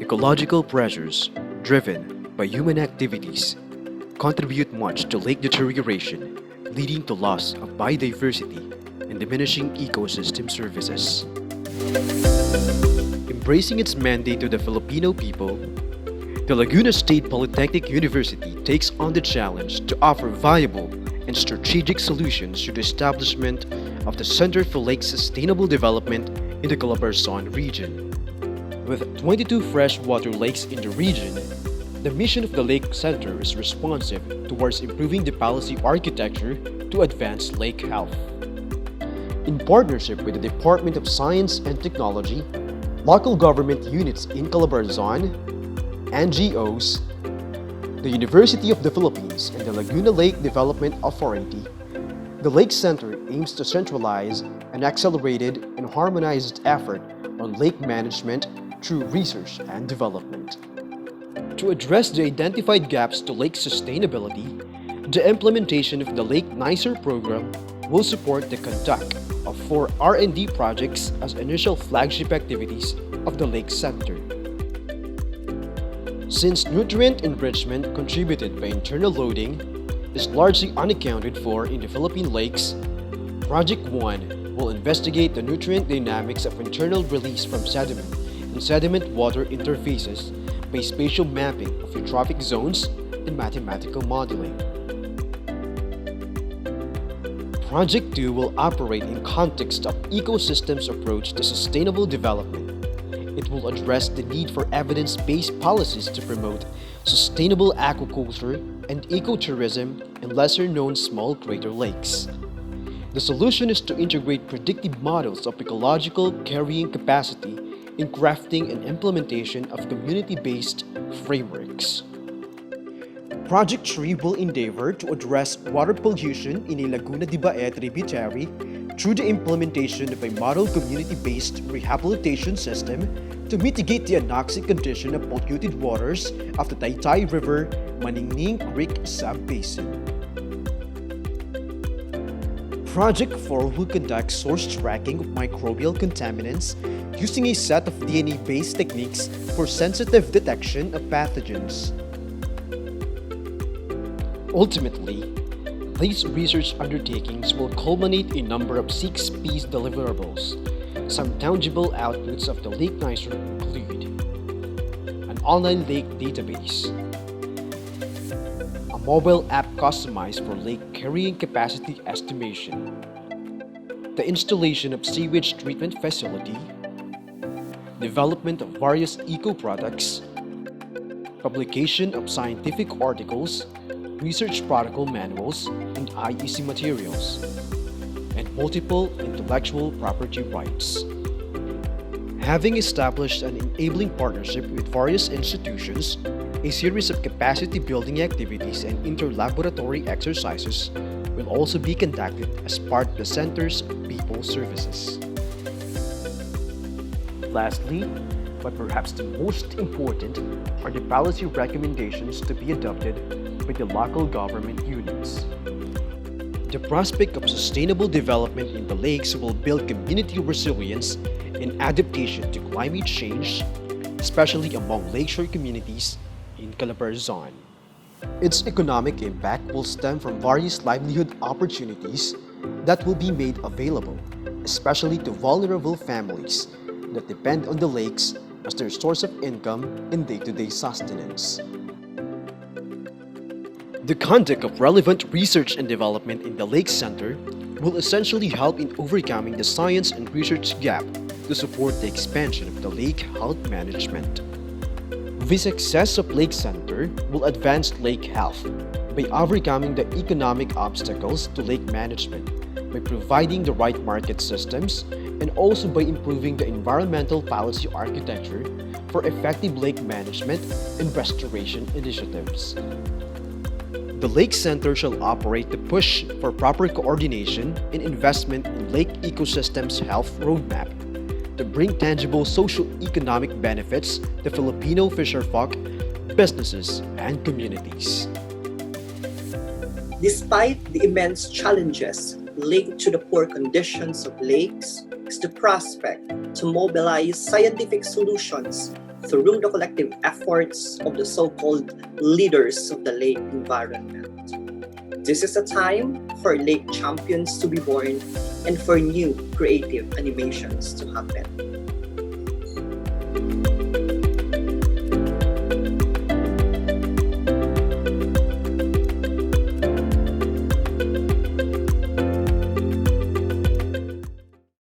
Ecological pressures driven by human activities contribute much to lake deterioration, leading to loss of biodiversity and diminishing ecosystem services. Embracing its mandate to the Filipino people, the Laguna State Polytechnic University takes on the challenge to offer viable and strategic solutions to the establishment of the Center for Lake Sustainable Development in the Calabarzon region. With 22 freshwater lakes in the region, the mission of the Lake Center is responsive towards improving the policy architecture to advance lake health. In partnership with the Department of Science and Technology, local government units in Calabarzon, NGOs, the University of the Philippines, and the Laguna Lake Development Authority, the Lake Center aims to centralize an accelerated and harmonized effort on lake management through research and development. To address the identified gaps to lake sustainability, the implementation of the Lake Nicer program will support the conduct of 4 R&D projects as initial flagship activities of the Lake Center. Since nutrient enrichment contributed by internal loading is largely unaccounted for in the Philippine lakes, Project 1 will investigate the nutrient dynamics of internal release from sediment and sediment-water interfaces by spatial mapping of eutrophic zones and mathematical modeling. Project 2 will operate in context of ecosystems approach to sustainable development. It will address the need for evidence-based policies to promote sustainable aquaculture and ecotourism in lesser-known small crater lakes. The solution is to integrate predictive models of ecological carrying capacity in crafting and implementation of community-based frameworks. Project 3 will endeavor to address water pollution in a Laguna de Bae tributary through the implementation of a model community-based rehabilitation system to mitigate the anoxic condition of polluted waters of the Taytay River, Maningning Creek sub-basin. Project 4 will conduct source tracking of microbial contaminants using a set of DNA-based techniques for sensitive detection of pathogens. Ultimately, these research undertakings will culminate in a number of 6 P's deliverables. Some tangible outputs of the Lake Nicer include an online lake database, a mobile app customized for lake carrying capacity estimation, the installation of sewage treatment facility, development of various eco-products, publication of scientific articles, research protocol manuals, and IEC materials, and multiple intellectual property rights. Having established an enabling partnership with various institutions, a series of capacity-building activities and inter-laboratory exercises will also be conducted as part of the Center's people services. Lastly, but perhaps the most important, are the policy recommendations to be adopted by the local government units. The prospect of sustainable development in the lakes will build community resilience and adaptation to climate change, especially among lakeshore communities in Calabarzon. Its economic impact will stem from various livelihood opportunities that will be made available, especially to vulnerable families that depend on the lakes as their source of income and day-to-day sustenance. The conduct of relevant research and development in the Lake Center will essentially help in overcoming the science and research gap to support the expansion of the lake health management. The success of Lake Center will advance lake health by overcoming the economic obstacles to lake management, by providing the right market systems, and also by improving the environmental policy architecture for effective lake management and restoration initiatives. The Lake Center shall operate to push for proper coordination and investment in lake ecosystems health roadmap to bring tangible socio-economic benefits to Filipino fisherfolk, businesses, and communities. Despite the immense challenges linked to the poor conditions of lakes is the prospect to mobilize scientific solutions through the collective efforts of the so-called leaders of the lake environment. This is a time for lake champions to be born and for new creative animations to happen.